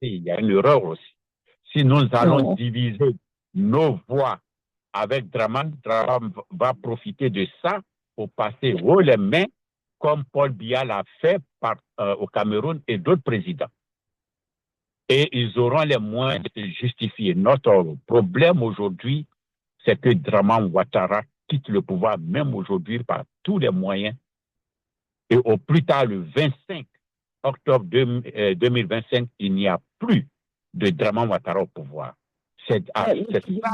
il y a une erreur aussi. Si nous allons Mhm. diviser nos voix avec Draman, Draman va profiter de ça pour passer haut les mains, comme Paul Biya l'a fait au Cameroun et d'autres présidents. Et ils auront les moyens de se justifier. Notre problème aujourd'hui, c'est que Draman Ouattara quitte le pouvoir, même aujourd'hui, par tous les moyens. Et au plus tard, le 25 octobre 2025, il n'y a plus de Draman Ouattara au pouvoir. C'est Le ça président,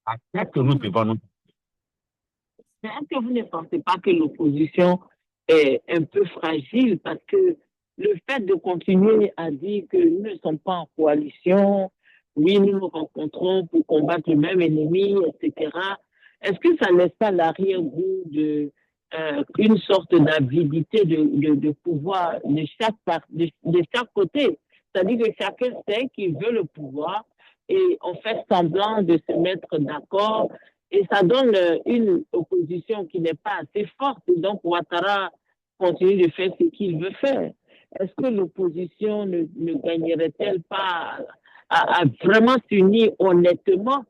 à ça est-ce que que nous vous, devons nous. est-ce que vous ne pensez pas que l'opposition est un peu fragile parce que le fait de continuer à dire que nous ne sommes pas en coalition, oui, nous nous rencontrons pour combattre le même ennemi, etc., est-ce que ça ne laisse pas l'arrière-goût de une sorte d'avidité de pouvoir de chaque côté? C'est-à-dire que chacun sait qu'il veut le pouvoir et on fait semblant de se mettre d'accord et ça donne une opposition qui n'est pas assez forte. Donc, Ouattara continue de faire ce qu'il veut faire. Est-ce que l'opposition ne gagnerait-elle pas à vraiment s'unir honnêtement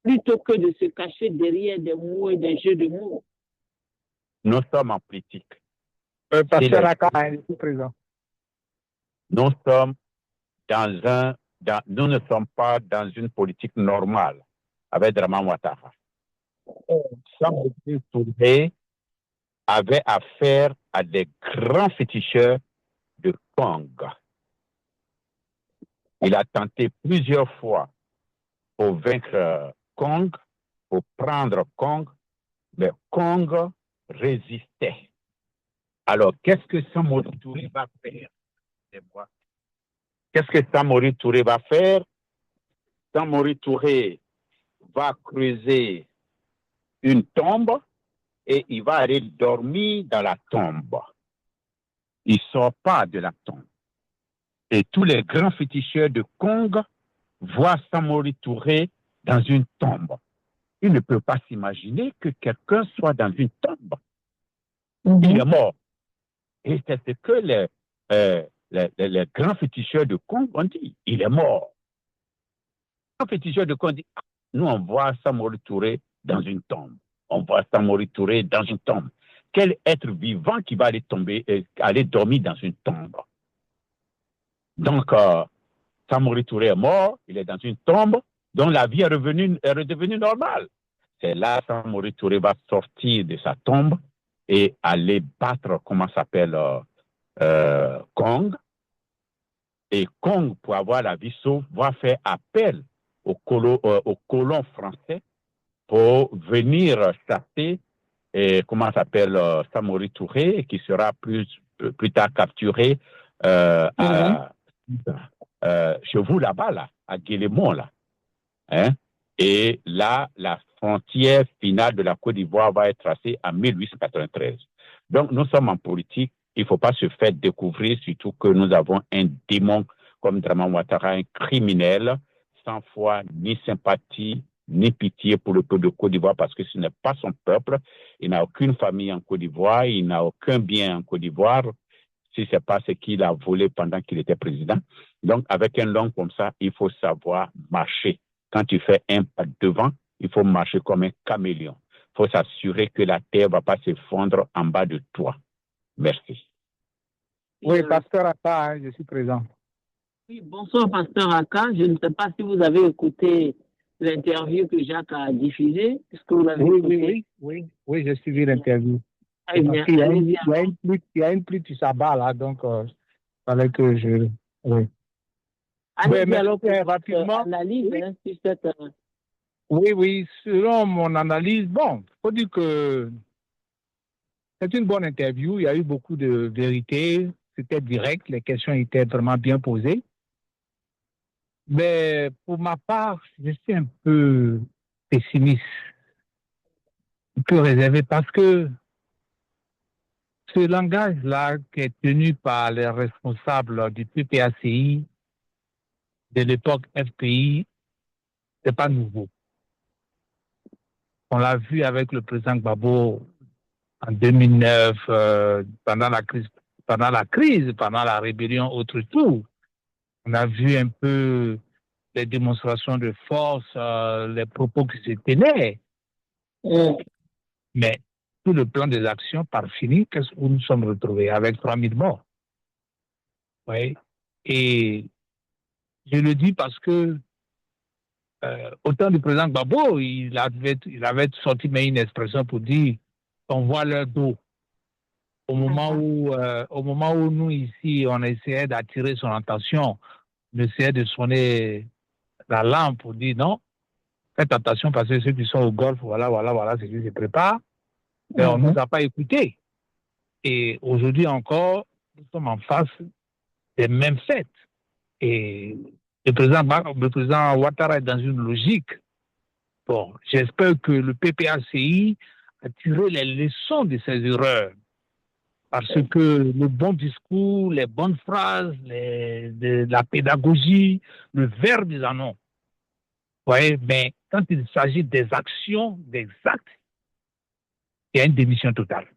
plutôt que de se cacher derrière des mots et des jeux de mots? Nous sommes en politique. Pasteur Aka, je suis présent. Nous sommes nous ne sommes pas dans une politique normale avec Draman Ouattara. Samuel Touré avait affaire à des grands féticheurs de Kong. Il a tenté plusieurs fois pour vaincre Kong, pour prendre Kong, mais Kong résistait. Alors, qu'est-ce que Samori Touré va faire? Qu'est-ce que Samori Touré va faire? Samori Touré va creuser une tombe et il va aller dormir dans la tombe. Il ne sort pas de la tombe. Et tous les grands féticheurs de Kong voient Samori Touré dans une tombe. Il ne peut pas s'imaginer que quelqu'un soit dans une tombe. Il est mort. Et c'est ce que les grands féticheurs de Kong ont dit. Il est mort. Les grands féticheurs de Kong disent, nous on voit Samori Touré dans une tombe. On voit Samori Touré dans une tombe. Quel être vivant qui va aller dormir dans une tombe? Donc, Samori Touré est mort, il est dans une tombe, dont la vie est redevenue normale. C'est là que Samori Touré va sortir de sa tombe et aller battre, comment s'appelle, Kong. Et Kong, pour avoir la vie sauve, va faire appel aux colons français pour venir chasser, comment s'appelle, Samori Touré, qui sera plus tard capturé chez vous là-bas, là, à Guélémont, là. Hein? Et là, la frontière finale de la Côte d'Ivoire va être tracée en 1893. Donc, nous sommes en politique. Il ne faut pas se faire découvrir, surtout que nous avons un démon comme Draman Ouattara, un criminel, sans foi ni sympathie, ni pitié pour le peuple de Côte d'Ivoire, parce que ce n'est pas son peuple. Il n'a aucune famille en Côte d'Ivoire, il n'a aucun bien en Côte d'Ivoire, si ce n'est pas ce qu'il a volé pendant qu'il était président. Donc, avec un long comme ça, il faut savoir marcher. Quand tu fais un pas devant, il faut marcher comme un caméléon. Il faut s'assurer que la terre ne va pas s'effondrer en bas de toi. Merci. Oui, Pasteur Aka, je suis présent. Oui, bonsoir, Pasteur Aka. Je ne sais pas si vous avez écouté l'interview que Jacques a diffusée. Est-ce que vous l'avez écouté? Oui, j'ai suivi l'interview. Très bien. Il y a une pluie qui s'abat là, donc il fallait que je... Oui. Allez-y alors rapidement. Analyse, hein, sur cette... Oui, selon mon analyse, bon, il faut dire que c'est une bonne interview, il y a eu beaucoup de vérité, c'était direct, les questions étaient vraiment bien posées. Mais pour ma part, je suis un peu pessimiste, un peu réservé parce que ce langage-là qui est tenu par les responsables du PPACI de l'époque FPI, c'est pas nouveau. On l'a vu avec le président Gbagbo en 2009, pendant la rébellion, autre tout. On a vu un peu les démonstrations de force, les propos qui se tenaient. Mais tout le plan des actions par fini, qu'est-ce que nous nous sommes retrouvés avec 3000 morts. Oui. Et je le dis parce que au temps du président Gbagbo, il avait sorti mais une expression pour dire qu'on voit leur dos. Au moment où nous, ici, on essayait d'attirer son attention, on essayait de sonner la lampe pour dire non, faites attention parce que ceux qui sont au golfe, voilà, c'est qui se préparent. Et on ne nous a pas écoutés. Et aujourd'hui encore, nous sommes en face des mêmes faits. Et le président Ouattara est dans une logique. Bon, j'espère que le PPACI a tiré les leçons de ses erreurs. Parce que le bon discours, les bonnes phrases, la pédagogie, le verbe, ils en ont. Ouais, mais quand il s'agit des actions, des actes, il y a une démission totale.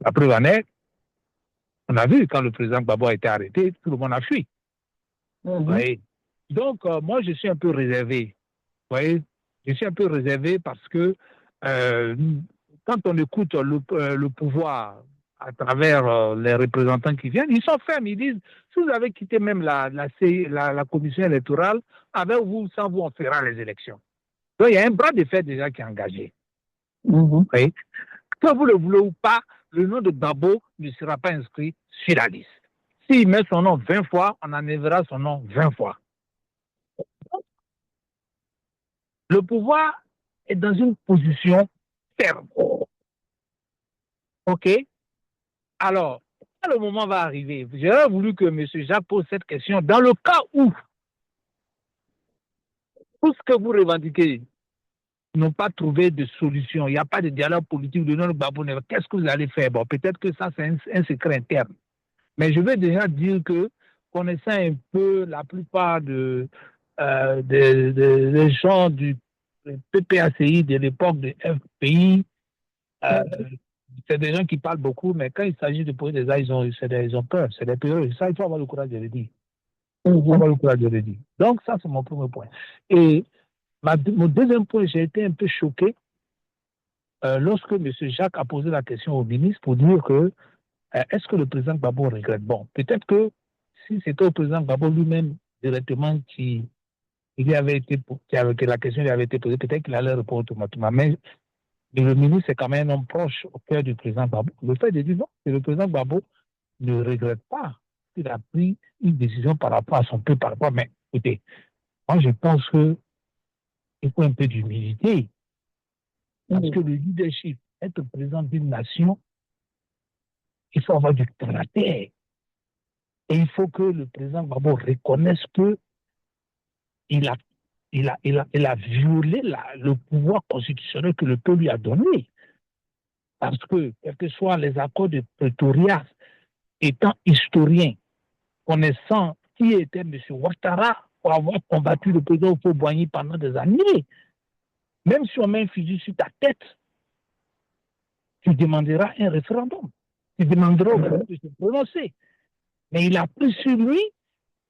La preuve en est, on a vu quand le président Gbagbo a été arrêté, tout le monde a fui. Ouais. Donc, moi, je suis un peu réservé. Ouais. Je suis un peu réservé parce que quand on écoute le pouvoir à travers les représentants qui viennent, ils sont fermes. Ils disent, si vous avez quitté même la commission électorale, avec vous, sans vous, on fera les élections. Donc, il y a un bras de fer déjà qui est engagé. Oui. Que vous le voulez ou pas, le nom de Gbagbo ne sera pas inscrit sur la liste. S'il met son nom 20 fois, on enlèvera son nom 20 fois. Le pouvoir est dans une position ferme. OK? Alors, quand le moment va arriver, j'aurais voulu que M. Jacques pose cette question. Dans le cas où tout ce que vous revendiquez n'ont pas trouvé de solution, il n'y a pas de dialogue politique de notre Gbagbo, qu'est-ce que vous allez faire? Bon, peut-être que ça, c'est un secret interne. Mais je veux déjà dire que, connaissant un peu la plupart des gens du PPACI de l'époque de FPI, c'est des gens qui parlent beaucoup, mais quand il s'agit de poser des actes, ils ont peur, c'est des périodes. Ça, il faut avoir le courage de le dire. Il faut avoir le courage de le dire. Donc, ça, c'est mon premier point. Et mon deuxième point, j'ai été un peu choqué lorsque M. Jacques a posé la question au ministre pour dire que est-ce que le président Gbagbo regrette? Bon, peut-être que si c'était au président Gbagbo lui-même directement que la question lui avait été posée, peut-être qu'il allait répondre automatiquement. Mais le ministre, c'est quand même un homme proche au cœur du président Gbagbo. Le fait de dire non, que le président Gbagbo ne regrette pas qu'il a pris une décision par rapport à son peuple, par rapport. Mais écoutez, moi, je pense qu'il faut un peu d'humilité. Parce que le leadership, être président d'une nation, il faut avoir du caractère. Et il faut que le président Gbagbo reconnaisse qu'il a violé le pouvoir constitutionnel que le peuple lui a donné. Parce que, quels que soient les accords de Pretoria, étant historien, connaissant qui était M. Ouattara pour avoir combattu le président Houphouët-Boigny pendant des années, même si on met un fusil sur ta tête, tu demanderas un référendum. Tu demanderas au peuple de se prononcer. Mais il a pris sur lui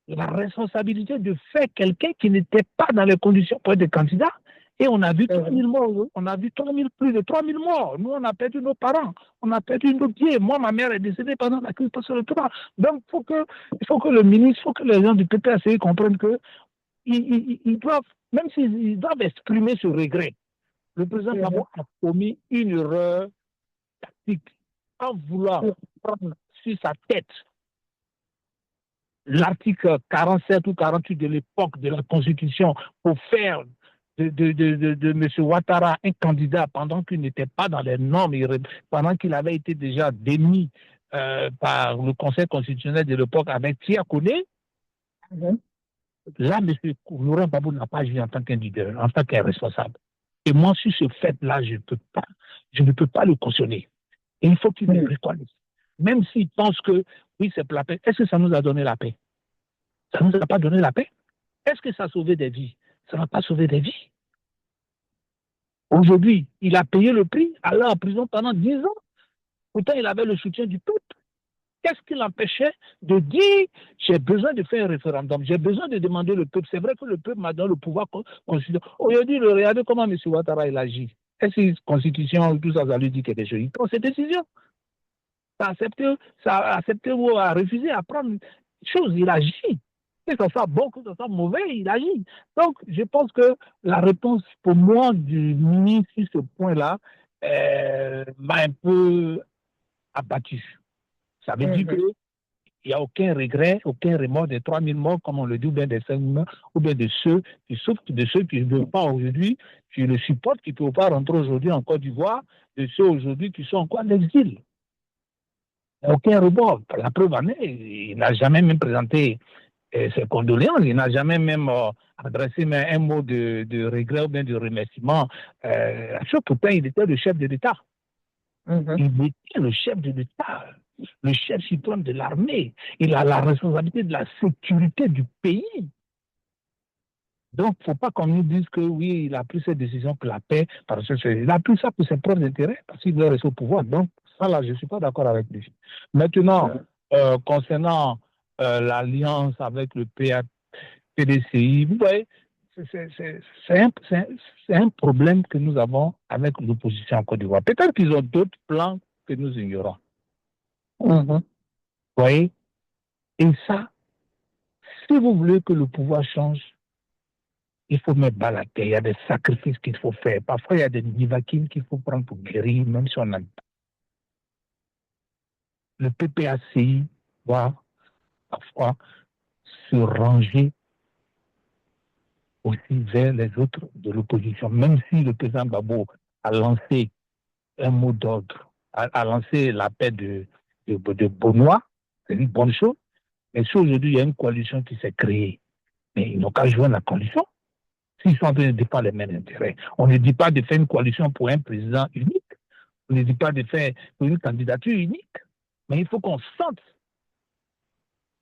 la responsabilité de faire quelqu'un qui n'était pas dans les conditions pour être candidat. Et on a vu 3000 morts. On a vu plus de 3000 morts. Nous, on a perdu nos parents. On a perdu nos pieds. Moi, ma mère est décédée pendant la crise post-électorale. Donc, il faut que le ministre, il faut que les gens du PPACI comprennent que ils doivent, même s'ils doivent exprimer ce regret, le président Gbagbo a commis une erreur tactique en voulant prendre sur sa tête l'article 47 ou 48 de l'époque de la Constitution pour faire de M. Ouattara un candidat pendant qu'il n'était pas dans les normes, pendant qu'il avait été déjà démis par le Conseil constitutionnel de l'époque avec Tia Kone. Là, M. Laurent Gbagbo n'a pas agi en tant qu'un leader, en tant qu'un responsable. Et moi, sur ce fait-là, je ne peux pas le cautionner. Et il faut qu'il me reconnaisse. Même s'il pense que, oui, c'est pour la paix. Est-ce que ça nous a donné la paix? Ça ne nous a pas donné la paix. Est-ce que ça a sauvé des vies? Ça n'a pas sauvé des vies. Aujourd'hui, il a payé le prix, allé en prison pendant 10 ans. Pourtant, il avait le soutien du peuple. Qu'est-ce qui l'empêchait de dire j'ai besoin de faire un référendum, j'ai besoin de demander le peuple. C'est vrai que le peuple m'a donné le pouvoir constitutionnel. Aujourd'hui, regardez comment M. Ouattara il agit. Est-ce que la constitution, tout ça, ça lui dit quelque chose? Il prend ses décisions. Ça a accepté ou a refusé à prendre une chose, il agit. Que ce soit bon, que ce soit mauvais, il agit. Donc, je pense que la réponse pour moi du ministre sur ce point-là m'a un peu abattu. Ça veut dire qu'il n'y a aucun regret, aucun remords des 3000 morts, comme on le dit, ou bien des 5 morts, ou bien de ceux qui souffrent, de ceux qui ne veulent pas aujourd'hui, qui le supportent, qui ne peuvent pas rentrer aujourd'hui en Côte d'Ivoire, de ceux aujourd'hui qui sont encore en exil. Aucun rebord. La preuve en est, il n'a jamais même présenté ses condoléances, il n'a jamais même adressé un mot de regret ou bien de remerciement. Pourtant, il était le chef de l'État. Il était le chef de l'État, le chef suprême de l'armée. Il a la responsabilité de la sécurité du pays. Donc, il ne faut pas qu'on nous dise que oui, il a pris cette décision pour la paix, parce qu'il a pris ça pour ses propres intérêts, parce qu'il veut rester au pouvoir. Donc, ça, là, je ne suis pas d'accord avec lui. Maintenant, concernant l'alliance avec le PDCI, vous voyez, c'est un problème que nous avons avec l'opposition en Côte d'Ivoire. Peut-être qu'ils ont d'autres plans que nous ignorons. Vous voyez? Et ça, si vous voulez que le pouvoir change, il faut mettre bas la terre, il y a des sacrifices qu'il faut faire. Parfois, il y a des nivaquines qu'il faut prendre pour guérir, même si on n'a pas. Le PPACI doit parfois se ranger aussi vers les autres de l'opposition, même si le président Gbagbo a lancé un mot d'ordre, a lancé l'appel de Benoît, c'est une bonne chose, mais si aujourd'hui il y a une coalition qui s'est créée, mais ils n'ont qu'à joindre la coalition. S'ils sont en train de défendre les mêmes intérêts. On ne dit pas de faire une coalition pour un président unique. On ne dit pas de faire une candidature unique. Mais il faut qu'on sente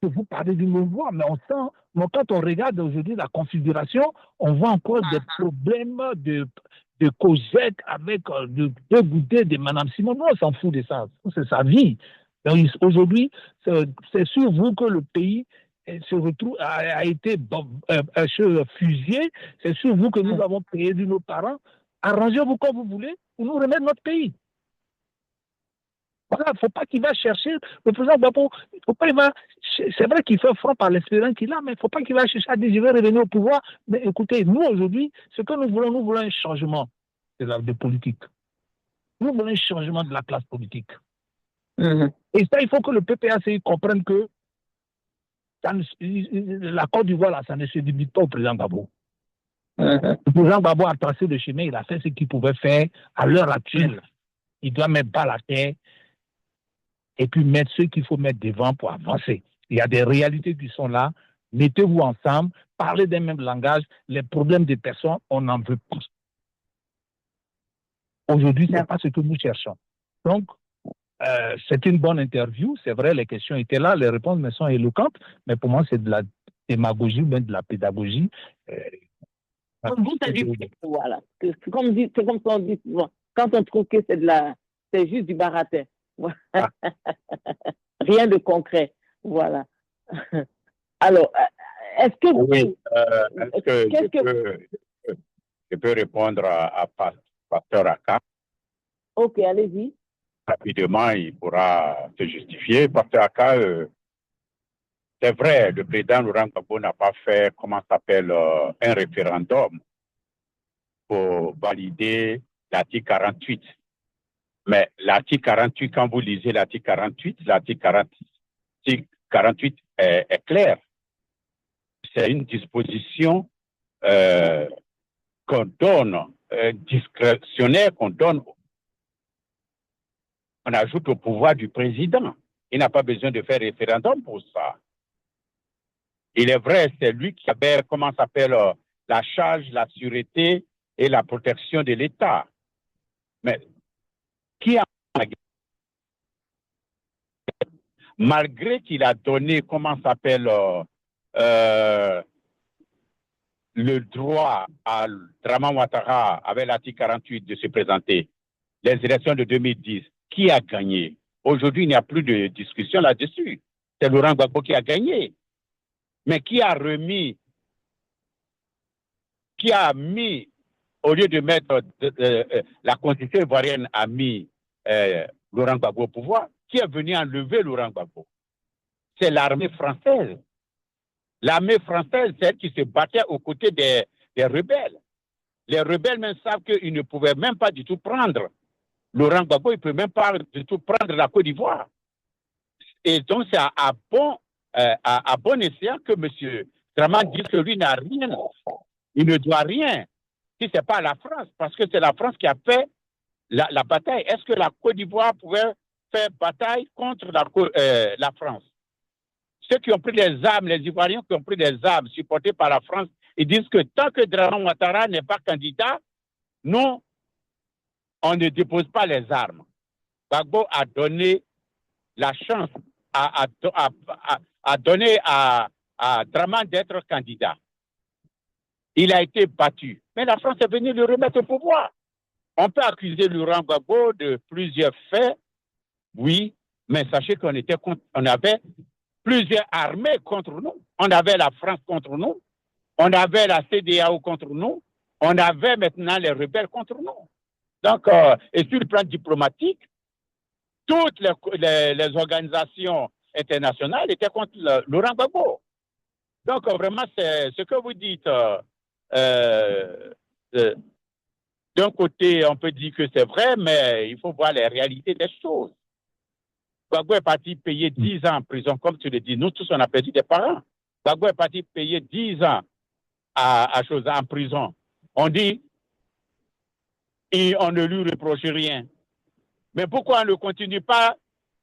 que vous parlez d'une même voix. Mais on sent, quand on regarde aujourd'hui la configuration, on voit encore des problèmes de Cosette avec de goûter de Mme Simon. Nous, on s'en fout de ça. C'est sa vie. Aujourd'hui, c'est sur vous que le pays se retrouve, a été fusillé. C'est sur vous que nous avons payé de nos parents. Arrangez-vous comme vous voulez pour nous remettre notre pays. Voilà, il ne faut pas qu'il va chercher le président Gbagbo. C'est vrai qu'il fait front par l'espérance qu'il a, mais il ne faut pas qu'il va chercher à dire je vais revenir au pouvoir. Mais écoutez, nous voulons un changement de politique. Nous voulons un changement de la classe politique. Et ça, il faut que le PPACI comprenne que la Côte d'Ivoire, là, ça ne se limite pas au président Gbagbo. Le président Gbagbo a tracé le chemin, il a fait ce qu'il pouvait faire à l'heure actuelle. Il doit mettre bas la terre et puis mettre ceux qu'il faut mettre devant pour avancer. Il y a des réalités qui sont là. Mettez-vous ensemble, parlez d'un même langage. Les problèmes des personnes, on n'en veut pas. Aujourd'hui, ce n'est pas ce que nous cherchons. Donc, c'est une bonne interview. C'est vrai, les questions étaient là, les réponses me sont éloquentes, mais pour moi, c'est de la démagogie ou même de la pédagogie. Vous, c'est du voilà. C'est comme ça on dit souvent. Quand on trouve que c'est juste du baratin. Rien de concret. Voilà. Alors, est-ce que oui, je peux répondre à Pasteur Aka? Ok, allez-y. Rapidement, il pourra se justifier. Pasteur Aka, c'est vrai, le président Laurent Gbagbo n'a pas fait, comment ça s'appelle, un référendum pour valider l'article 48. Mais l'article 48, quand vous lisez l'article 48, l'article 48 est clair. C'est une disposition qu'on donne, discrétionnaire, qu'on donne, on ajoute au pouvoir du président. Il n'a pas besoin de faire référendum pour ça. Il est vrai, c'est lui qui avait, comment ça s'appelle, la charge, la sûreté et la protection de l'État. Mais qui a, malgré qu'il a donné, comment ça s'appelle, le droit à Draman Ouattara avec l'article 48 de se présenter, les élections de 2010, qui a gagné? Aujourd'hui, il n'y a plus de discussion là-dessus. C'est Laurent Gbagbo qui a gagné. Mais qui a mis, au lieu de mettre la constitution ivoirienne, a mis Laurent Gbagbo au pouvoir, qui est venu enlever Laurent Gbagbo? C'est l'armée française. L'armée française, c'est elle qui se battait aux côtés des rebelles. Les rebelles même savent qu'ils ne pouvaient même pas du tout prendre Laurent Gbagbo, il ne peut même pas du tout prendre la Côte d'Ivoire. Et donc, c'est à bon escient que M. Dramane dit que lui n'a rien, il ne doit rien, si ce n'est pas la France, parce que c'est la France qui a fait la bataille. Est-ce que la Côte d'Ivoire pouvait faire bataille contre la France? Ceux qui ont pris les armes, les Ivoiriens qui ont pris des armes supportées par la France, ils disent que tant que Dramane Ouattara n'est pas candidat, non, on ne dépose pas les armes. Gbagbo a donné la chance, a donné à Dramane d'être candidat. Il a été battu. Mais la France est venue le remettre au pouvoir. On peut accuser Laurent Gbagbo de plusieurs faits, oui, mais sachez qu'on avait plusieurs armées contre nous. On avait la France contre nous, on avait la CEDEAO contre nous, on avait maintenant les rebelles contre nous. Donc, et sur le plan diplomatique, toutes les organisations internationales étaient contre Laurent Gbagbo. Donc, vraiment, c'est ce que vous dites. D'un côté, on peut dire que c'est vrai, mais il faut voir les réalités des choses. Gbagbo est parti payer 10 ans en prison, comme tu le dis. Nous tous, on a perdu des parents. Gbagbo est parti payer 10 ans en prison. On dit, et on ne lui reproche rien. Mais pourquoi on ne continue pas?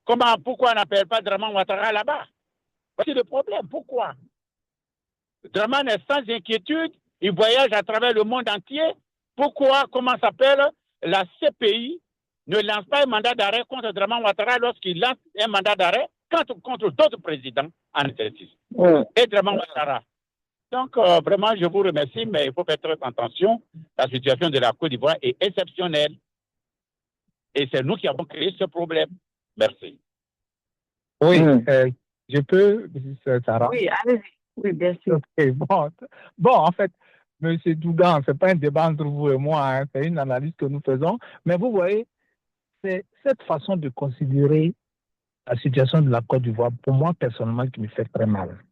Pourquoi on n'appelle pas Dramane Ouattara là-bas? C'est le problème. Pourquoi? Dramane est sans inquiétude. Il voyage à travers le monde entier. Pourquoi, comment s'appelle, la CPI ne lance pas un mandat d'arrêt contre Dramane Ouattara lorsqu'il lance un mandat d'arrêt contre d'autres présidents en exercice? Et Dramane Ouattara. Donc, vraiment, je vous remercie, mais il faut faire très attention. La situation de la Côte d'Ivoire est exceptionnelle. Et c'est nous qui avons créé ce problème. Merci. Oui, je peux, Sarah? Oui, allez-y. Oui, bien sûr. Okay, bon, en fait, M. Dougan, ce n'est pas un débat entre vous et moi, hein, c'est une analyse que nous faisons. Mais vous voyez, c'est cette façon de considérer la situation de la Côte d'Ivoire, pour moi, personnellement, qui me fait très mal.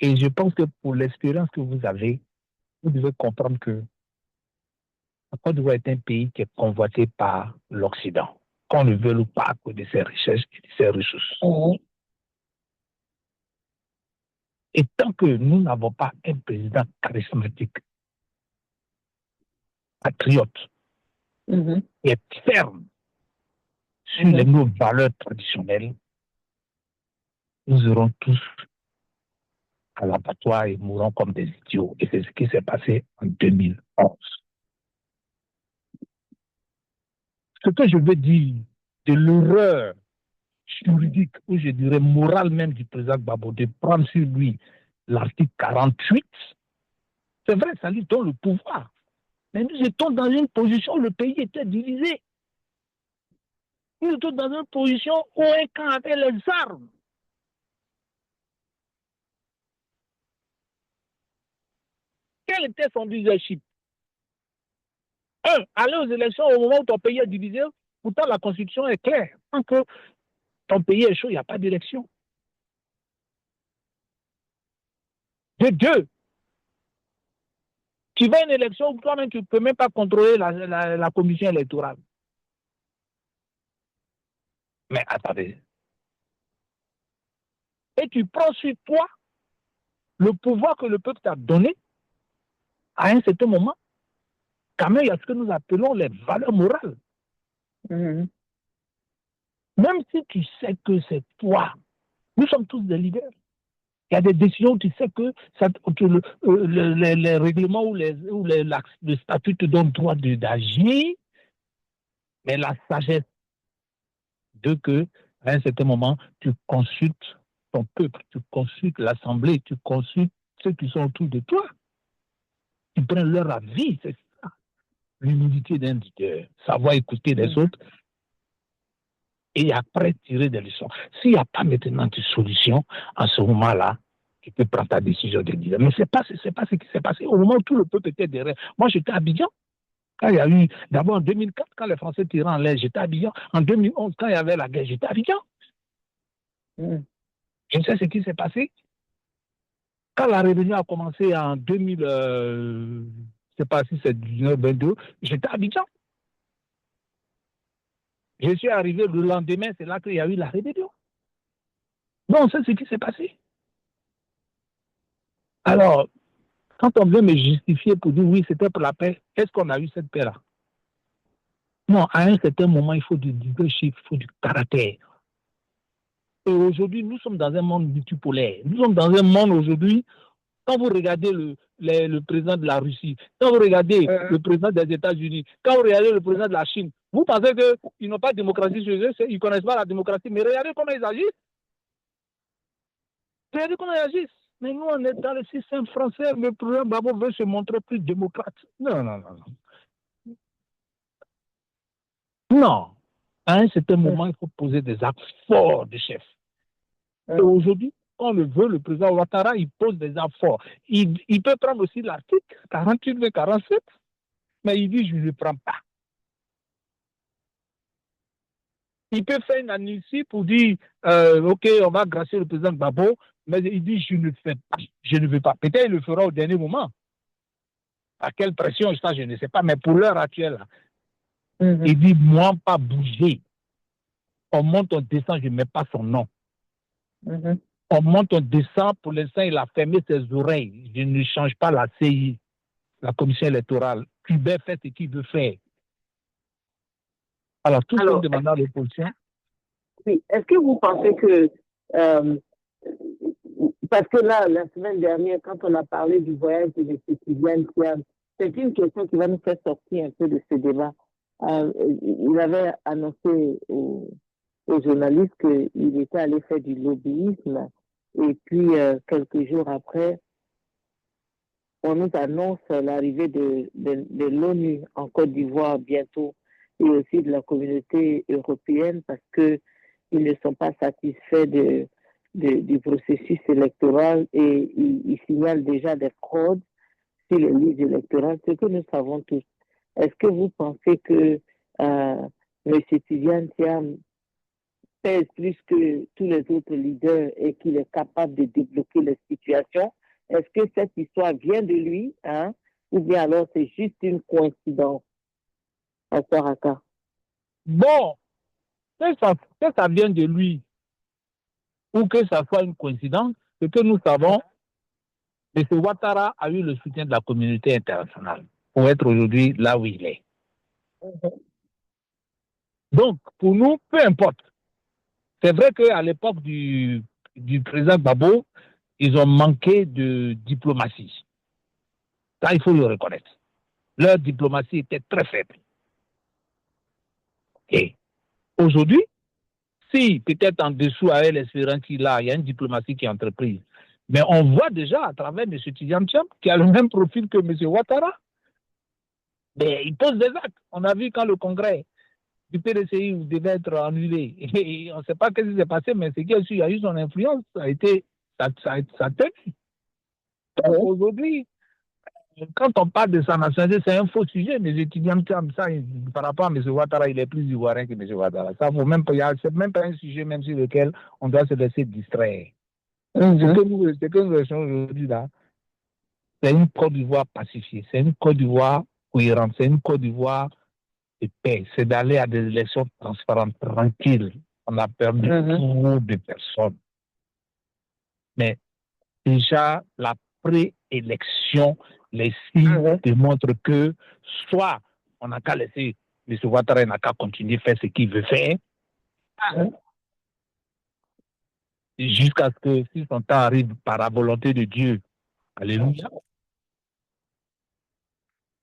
Et je pense que pour l'expérience que vous avez, vous devez comprendre que la Côte d'Ivoire est un pays qui est convoité par l'Occident, qu'on le veuille ou pas, à cause de ses richesses et de ses ressources. Et tant que nous n'avons pas un président charismatique, patriote, qui est ferme sur nos valeurs traditionnelles, nous aurons tous à l'abattoir et mourrons comme des idiots. Et c'est ce qui s'est passé en 2011. Ce que je veux dire de l'horreur juridique, ou je dirais morale même du président Gbagbo, de prendre sur lui l'article 48, c'est vrai, ça lui donne le pouvoir. Mais nous étions dans une position où le pays était divisé. Nous étions dans une position où un camp avait les armes. Quel était son leadership? Aller aux élections au moment où ton pays est divisé, pourtant la constitution est claire. Tant que ton pays est chaud, il n'y a pas d'élection. De deux, tu vas à une élection où toi-même tu ne peux même pas contrôler la commission électorale. Mais attendez. Et tu prends sur toi le pouvoir que le peuple t'a donné à un certain moment. Quand même, il y a ce que nous appelons les valeurs morales. Même si tu sais que c'est toi, nous sommes tous des leaders. Il y a des décisions où tu sais que les règlements ou le statut te donne droit d'agir, mais la sagesse de que, à un certain moment, tu consultes ton peuple, tu consultes l'Assemblée, tu consultes ceux qui sont autour de toi. Tu prends leur avis, c'est ça. L'humilité d'un leader, savoir écouter les autres. et après tirer des leçons. S'il n'y a pas maintenant de solution, en ce moment-là, tu peux prendre ta décision de dire. Mais ce n'est pas ce qui s'est passé. Au moment où tout le peuple était derrière. Moi, j'étais à Abidjan. Quand il y a eu, d'abord en 2004, quand les Français tiraient en l'air, j'étais à Abidjan. En 2011, quand il y avait la guerre, j'étais à Abidjan. Je sais ce qui s'est passé. Quand la rébellion a commencé en 2000, je ne sais pas si c'est 1922, j'étais à Abidjan. Je suis arrivé le lendemain, c'est là qu'il y a eu la rébellion. Donc, on sait ce qui s'est passé. Alors, quand on veut me justifier pour dire oui, c'était pour la paix, est-ce qu'on a eu cette paix-là? Non, à un certain moment, il faut du leadership, il faut du caractère. Et aujourd'hui, nous sommes dans un monde multipolaire. Nous sommes dans un monde aujourd'hui, quand vous regardez le président de la Russie, quand vous regardez le président des États-Unis, quand vous regardez le président de la Chine, vous pensez qu'ils n'ont pas de démocratie chez eux, ils ne connaissent pas la démocratie, mais regardez comment ils agissent. Regardez comment ils agissent. Mais nous, on est dans le système français, le président Gbagbo veut se montrer plus démocrate. Non, non, non, non. Non. À un certain moment, il faut poser des actes forts de chef. Et aujourd'hui, on le veut, le président Ouattara, il pose des actes forts. Il peut prendre aussi l'article 48 et 47, mais il dit, je ne le prends pas. Il peut faire une amnistie pour dire, OK, on va gracier le président Gbagbo, mais il dit, je ne le fais pas, je ne veux pas. Peut-être il le fera au dernier moment. À quelle pression, ça, je ne sais pas, mais pour l'heure actuelle, il dit, moi, pas bouger. On monte, on descend, je ne mets pas son nom. On monte, on descend, pour l'instant, il a fermé ses oreilles. Je ne change pas la CI, la commission électorale. Cuba fait ce qu'il veut faire. Alors, tout ce qu'on demande à l'opposition. Oui, est-ce que vous pensez que, parce que là, la semaine dernière, quand on a parlé du voyage de M. Tidiane Thiam, c'est une question qui va nous faire sortir un peu de ce débat. Il avait annoncé aux journalistes qu'il était allé faire du lobbyisme et puis quelques jours après, on nous annonce l'arrivée de l'ONU en Côte d'Ivoire bientôt et aussi de la communauté européenne parce qu'ils ne sont pas satisfaits du processus électoral et ils signalent déjà des fraudes sur les listes électorales, ce que nous savons tous. Est-ce que vous pensez que M. Tidiane Thiam pèse plus que tous les autres leaders et qu'il est capable de débloquer les situations? Est-ce que cette histoire vient de lui, hein, ou bien alors c'est juste une coïncidence? Bon, que ça vient de lui ou que ça soit une coïncidence, ce que nous savons, M. Ouattara a eu le soutien de la communauté internationale pour être aujourd'hui là où il est. Donc, pour nous, peu importe. C'est vrai qu'à l'époque du président Gbagbo, ils ont manqué de diplomatie. Ça, il faut le reconnaître. Leur diplomatie était très faible. Et aujourd'hui, si peut-être en dessous avec l'espérance qu'il a, il y a une diplomatie qui est entreprise. Mais on voit déjà à travers M. Tidiane Thiam qui a le même profil que M. Ouattara. Mais il pose des actes. On a vu quand le congrès du PDCI devait être annulé. Et on ne sait pas ce qui s'est passé, mais c'est qu'il a eu son influence. Ça a été sa tête. Aujourd'hui, quand on parle de sa nationalité, c'est un faux sujet. Mais étudiants, ça, par rapport à M. Ouattara, il est plus ivoirien que M. Ouattara. Ça, c'est même pas un sujet même sur lequel on doit se laisser distraire. Ce que nous recherchons aujourd'hui, là, c'est une Côte d'Ivoire pacifiée, c'est une Côte d'Ivoire cohérente, c'est une Côte d'Ivoire de paix, c'est d'aller à des élections transparentes, tranquilles. On a perdu trop de personnes. Mais déjà, la préélection, les signes démontrent que soit on n'a qu'à laisser M. Ouattara n'a qu'à continuer à faire ce qu'il veut faire, jusqu'à ce que, si son temps arrive par la volonté de Dieu, alléluia,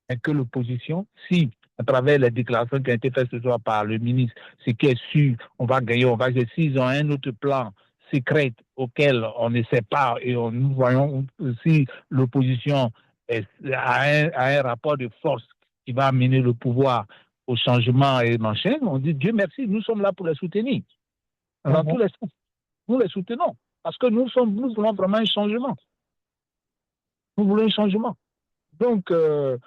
et que l'opposition, si, à travers les déclarations qui ont été faites ce soir par le ministre, ce qui est sûr, on va gagner, s'ils ont un autre plan secret auquel on ne sait pas et nous voyons si l'opposition a un rapport de force qui va amener le pouvoir au changement et machin, on dit Dieu merci, nous sommes là pour les soutenir. Dans tous les sens, nous les soutenons. Parce que nous voulons vraiment un changement. Nous voulons un changement. Donc, il ne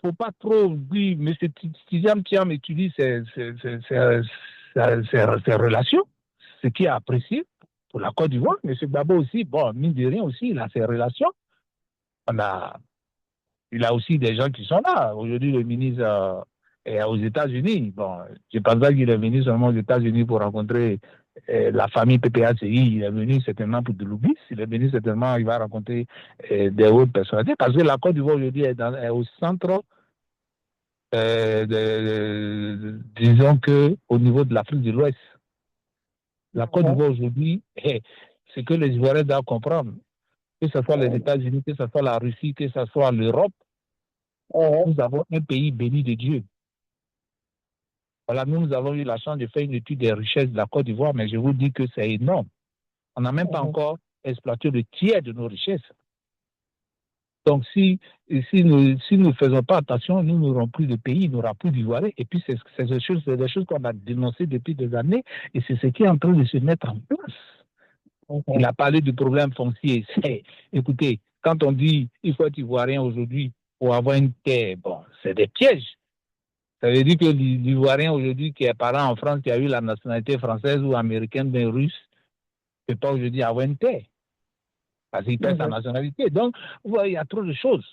faut pas trop dire, mais c'est Tidiane Thiam étudie ses relations, ce qui est apprécié pour la Côte d'Ivoire. M. Gbagbo aussi, bon, mine de rien aussi, il a ses relations. Il a aussi des gens qui sont là. Aujourd'hui, le ministre est aux États-Unis. Bon, je ne pense pas qu'il est venu seulement aux États-Unis pour rencontrer la famille PPACI. Il est venu certainement pour de l'oubli. Il est venu certainement, il va rencontrer des autres personnalités. Parce que la Côte d'Ivoire aujourd'hui est au centre, disons qu'au niveau de l'Afrique de l'Ouest. La Côte d'Ivoire aujourd'hui, c'est que les Ivoiriens doivent comprendre. Que ce soit les États-Unis, que ce soit la Russie, que ce soit l'Europe, nous avons un pays béni de Dieu. Voilà, nous avons eu la chance de faire une étude des richesses de la Côte d'Ivoire, mais je vous dis que c'est énorme. On n'a même pas encore exploité le tiers de nos richesses. Donc, si nous ne faisons pas attention, nous n'aurons plus de pays, il n'y aura plus d'Ivoiriens. Et puis, c'est des choses qu'on a dénoncées depuis des années, et c'est ce qui est en train de se mettre en place. Il a parlé du problème foncier. Écoutez, quand on dit il faut être Ivoirien aujourd'hui pour avoir une terre, bon, c'est des pièges. Ça veut dire que l'Ivoirien aujourd'hui qui est parent en France, qui a eu la nationalité française ou américaine, mais russe, ne peut pas aujourd'hui avoir une terre. Parce qu'il perd sa nationalité. Donc, vous voyez, il y a trop de choses.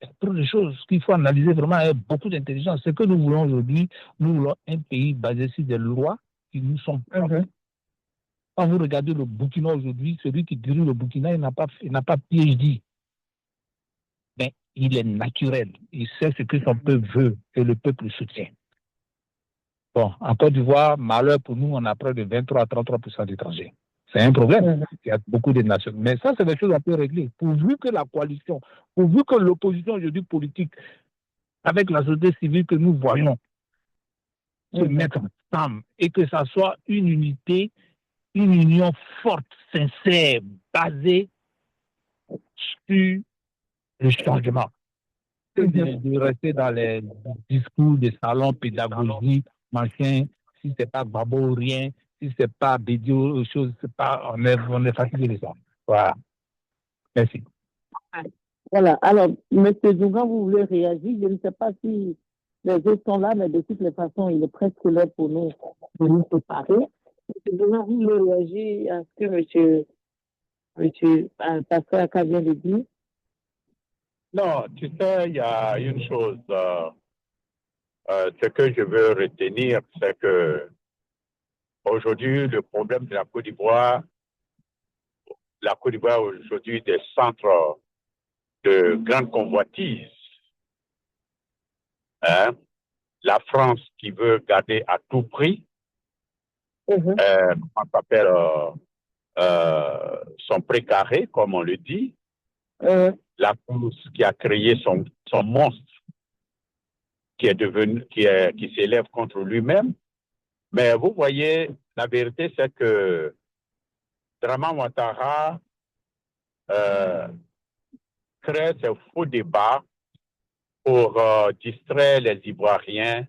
Il y a trop de choses qu'il faut analyser vraiment avec beaucoup d'intelligence. Ce que nous voulons aujourd'hui, nous voulons un pays basé sur des lois qui nous sont propres. Quand vous regardez le Burkina aujourd'hui, celui qui dirige le Burkina, il n'a pas PhD. Mais il est naturel. Il sait ce que son peuple veut et le peuple le soutient. Bon, en Côte d'Ivoire, malheur pour nous, on a près de 23 à 33% d'étrangers. C'est un problème. Il y a beaucoup de nations. Mais ça, c'est des choses qu'on peut régler. Pourvu que la coalition, pourvu que l'opposition aujourd'hui politique, avec la société civile que nous voyons, se mettre ensemble et que ça soit une unité, une union forte, sincère, basée sur le changement. De rester dans les discours des salons pédagogiques, machin, si c'est pas Gbagbo ou rien, si c'est pas Bédio, chose, c'est pas, on est fatigué de ça. Voilà. Merci. Voilà. Alors, M. Dougan, vous voulez réagir? Je ne sais pas si les autres sont là, mais de toutes les façons, il est presque l'heure pour nous de nous séparer. M. Dougan, vous voulez réagir à ce que M. Pasteur Aka vient de dire? Non, tu sais, il y a une chose. Ce que je veux retenir, c'est que aujourd'hui, le problème de la Côte d'Ivoire aujourd'hui des centres de grande convoitise. Hein? La France qui veut garder à tout prix, comment on s'appelle, son précaré, comme on le dit. La France qui a créé son monstre, qui s'élève contre lui-même. Mais vous voyez, la vérité, c'est que Draman Ouattara crée ce faux débat pour distraire les Ivoiriens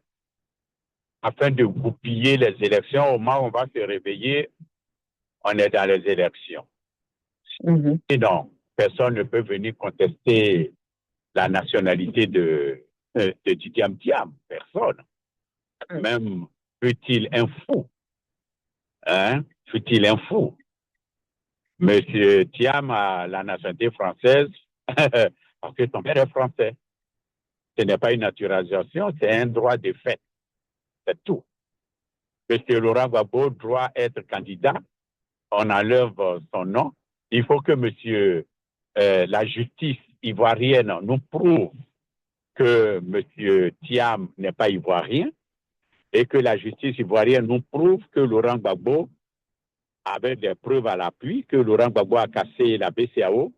afin de goupiller les élections. Au moment où on va se réveiller, on est dans les élections. Et donc, personne ne peut venir contester la nationalité de Tidiane Thiam. Personne. Même fut-il un fou. Hein? Fut-il un fou. Monsieur Thiam a la nationalité française parce que son père est français. Ce n'est pas une naturalisation, c'est un droit de fait. C'est tout. Monsieur Laurent Gbagbo doit être candidat. On enlève son nom. Il faut que la justice ivoirienne nous prouve que monsieur Thiam n'est pas ivoirien et que la justice ivoirienne nous prouve que Laurent Gbagbo, avec des preuves à l'appui, que Laurent Gbagbo a cassé la BCAO,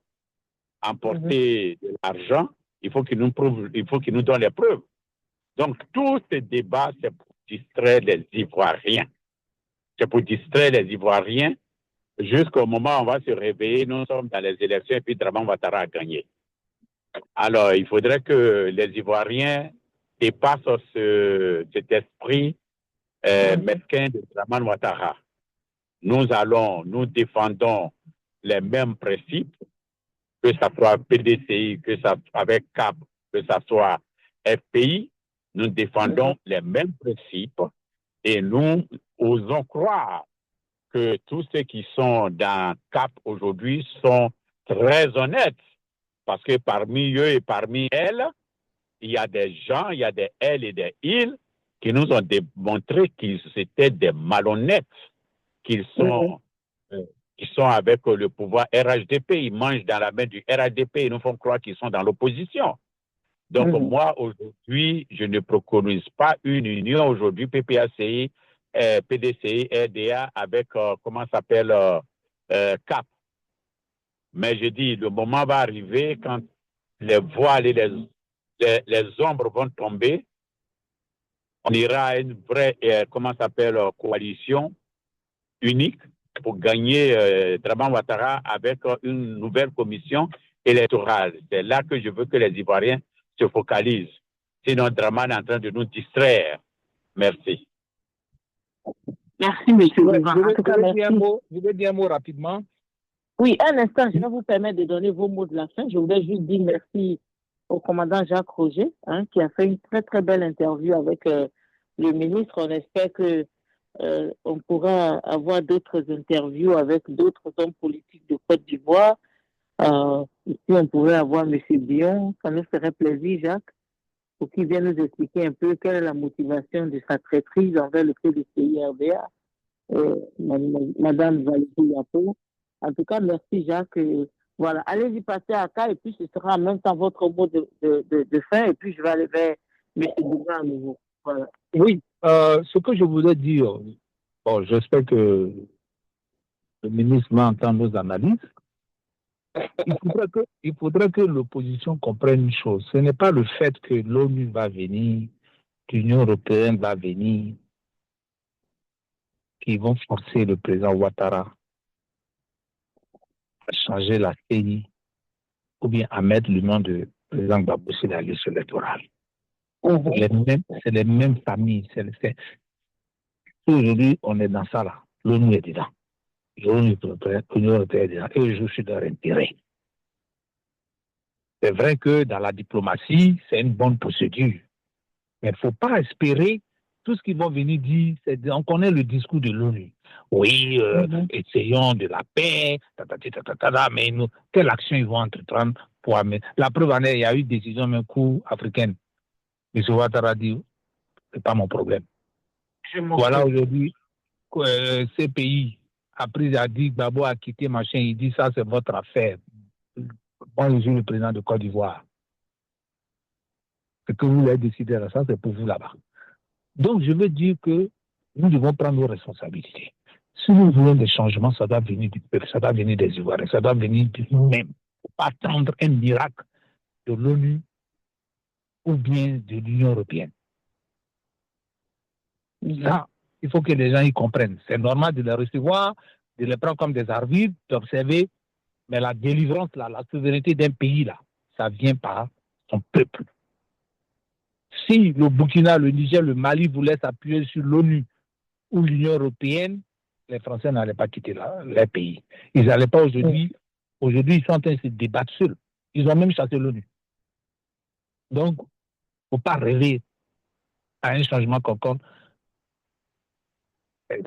emporté de l'argent. Il faut qu'il nous prouve, il faut qu'il nous donne les preuves. Donc, tout ce débat, c'est pour distraire les Ivoiriens. C'est pour distraire les Ivoiriens jusqu'au moment où on va se réveiller. Nous sommes dans les élections et puis Draman Ouattara a gagné. Alors, il faudrait que les Ivoiriens dépasse cet esprit mesquin de Dramane Ouattara. Nous défendons les mêmes principes, que ce soit PDCI, que ça avec CAP, que ce soit FPI, nous défendons les mêmes principes et nous osons croire que tous ceux qui sont dans CAP aujourd'hui sont très honnêtes parce que parmi eux et parmi elles, il y a des gens, il y a des elles et des ils qui nous ont démontré qu'ils étaient des malhonnêtes, qu'ils sont, qui sont avec le pouvoir RHDP, ils mangent dans la main du RHDP, ils nous font croire qu'ils sont dans l'opposition. Donc moi, aujourd'hui, je ne préconise pas une union aujourd'hui, PPACI, PDCI, RDA, avec, comment ça s'appelle, CAP. Mais je dis, le moment va arriver quand les voiles et les ombres vont tomber. On ira à une vraie, comment ça s'appelle, coalition unique pour gagner Dramane Ouattara avec une nouvelle commission électorale. C'est là que je veux que les Ivoiriens se focalisent. Sinon, Dramane est en train de nous distraire. Merci. Merci, M. Bouvard. Je vais dire un mot rapidement. Oui, un instant, je vais vous permettre de donner vos mots de la fin. Je voudrais juste dire merci au commandant Jacques Roger, qui a fait une très, très belle interview avec le ministre. On espère que on pourra avoir d'autres interviews avec d'autres hommes politiques de Côte d'Ivoire. Ici, on pourrait avoir M. Bion. Ça nous ferait plaisir, Jacques, pour qu'il vienne nous expliquer un peu quelle est la motivation de sa traîtrise envers le PDCI RDA, Madame Valérie Yapo. En tout cas, merci Jacques. Voilà, allez-y passer à Ka et puis ce sera en même temps votre mot de fin et puis je vais aller vers M. Bouvard à nouveau. Voilà. Oui, ce que je voulais dire, bon, j'espère que le ministre va entendre nos analyses. Il faudrait que l'opposition comprenne une chose. Ce n'est pas le fait que l'ONU va venir, que l'Union européenne va venir, qui vont forcer le président Ouattara à changer la CENI ou bien à mettre le nom de président Gbagbo sur la liste électorale. C'est les mêmes familles. Aujourd'hui, on est dans ça là. L'ONU est dedans. L'Union européenne est dedans. Et je suis dans l'intérêt. C'est vrai que dans la diplomatie, c'est une bonne procédure. Mais il ne faut pas espérer tout ce qu'ils vont venir dire. On connaît le discours de l'ONU. Oui, essayons de la paix, mais nous, quelle action ils vont entreprendre pour amener. La preuve en est, il y a eu des décisions même coup africaine. M. Ouattara dit, ce n'est pas mon problème. Voilà aujourd'hui, ces pays, après il a dit, Gbagbo a quitté, machin, il dit, ça c'est votre affaire. Moi, je suis le président de Côte d'Ivoire. Ce que vous avez décidé là, ça c'est pour vous là-bas. Donc, je veux dire que nous devons prendre nos responsabilités. Si nous voulons des changements, ça doit venir du peuple, ça doit venir des Ivoiriens, ça doit venir de nous-mêmes. Il ne faut pas attendre un miracle de l'ONU ou bien de l'Union européenne. Ça, il faut que les gens y comprennent. C'est normal de les recevoir, de les prendre comme des arbitres, d'observer, mais la délivrance, là, la souveraineté d'un pays, là, ça vient par son peuple. Si le Burkina, le Niger, le Mali voulaient s'appuyer sur l'ONU ou l'Union européenne, les Français n'allaient pas quitter leur pays. Ils n'allaient pas aujourd'hui. Aujourd'hui, ils sont en train de se débattre seuls. Ils ont même chassé l'ONU. Donc, il ne faut pas rêver à un changement quelconque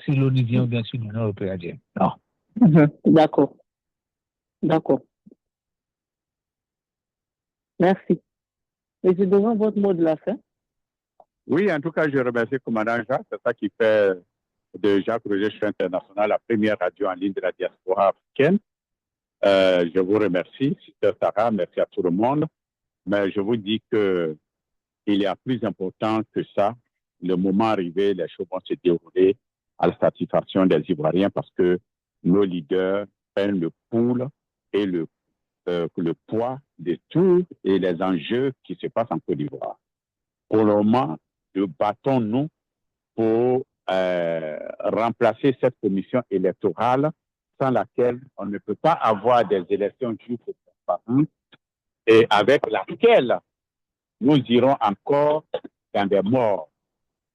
si l'ONU vient ou bien si l'Union européenne vient. Non. D'accord. D'accord. Merci. Et je demande votre mot de la fin. Oui, en tout cas, je remercie le commandant Jacques. C'est ça qui fait de Jacques Roger Show International la première radio en ligne de la diaspora africaine. Je vous remercie, Sister Sarah, merci à tout le monde. Mais je vous dis qu'il y a plus important que ça. Le moment arrivé, les choses vont se dérouler à la satisfaction des Ivoiriens parce que nos leaders prennent le pouls et le poids de tout et les enjeux qui se passent en Côte d'Ivoire. Pour le moment, battons-nous pour remplacer cette commission électorale sans laquelle on ne peut pas avoir des élections justes et transparentes et avec laquelle nous irons encore dans des morts.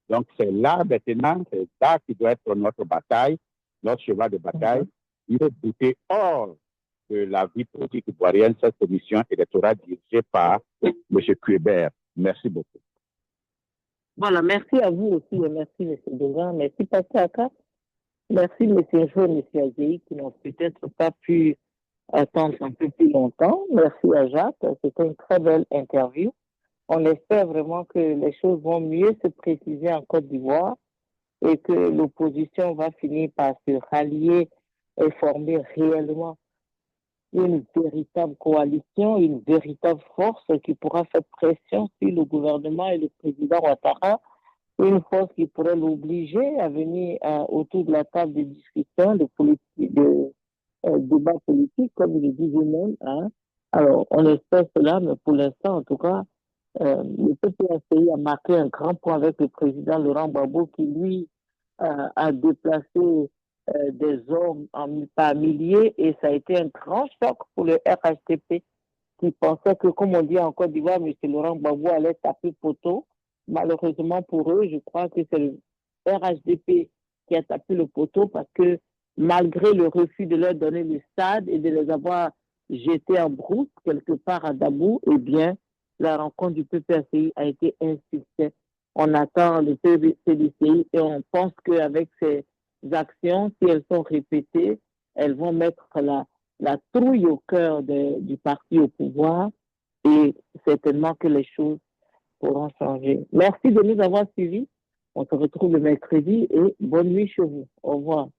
Donc, c'est là maintenant, c'est là qui doit être notre bataille, notre cheval de bataille. Il est buté hors de la vie politique ivoirienne, cette commission électorale dirigée par M. Kuebert. Merci beaucoup. Voilà, merci à vous aussi et merci M. Degan, merci Pasteur Aka, merci M. Jo et M. Azéi qui n'ont peut-être pas pu attendre un peu plus longtemps. Merci à Jacques, c'était une très belle interview. On espère vraiment que les choses vont mieux se préciser en Côte d'Ivoire et que l'opposition va finir par se rallier et former réellement une véritable coalition, une véritable force qui pourra faire pression sur le gouvernement et le président Ouattara, une force qui pourrait l'obliger à venir autour de la table de discussion, de débat politique, comme il le dit vous-même. Hein. Alors, on espère cela, mais pour l'instant, en tout cas, le PPACI a marqué un grand point avec le président Laurent Gbagbo qui, lui, a déplacé des hommes par milliers et ça a été un grand choc pour le RHDP qui pensait que, comme on dit en Côte d'Ivoire, M. Laurent Gbagbo allait taper poteau. Malheureusement pour eux, je crois que c'est le RHDP qui a tapé le poteau parce que malgré le refus de leur donner le stade et de les avoir jetés en brousse quelque part à Dabou, eh bien, la rencontre du PPACI a été un succès. On attend le PPCDCI et on pense qu'avec ces actions, si elles sont répétées, elles vont mettre la trouille au cœur du parti au pouvoir et certainement que les choses pourront changer. Merci de nous avoir suivis. On se retrouve le mercredi et bonne nuit chez vous. Au revoir.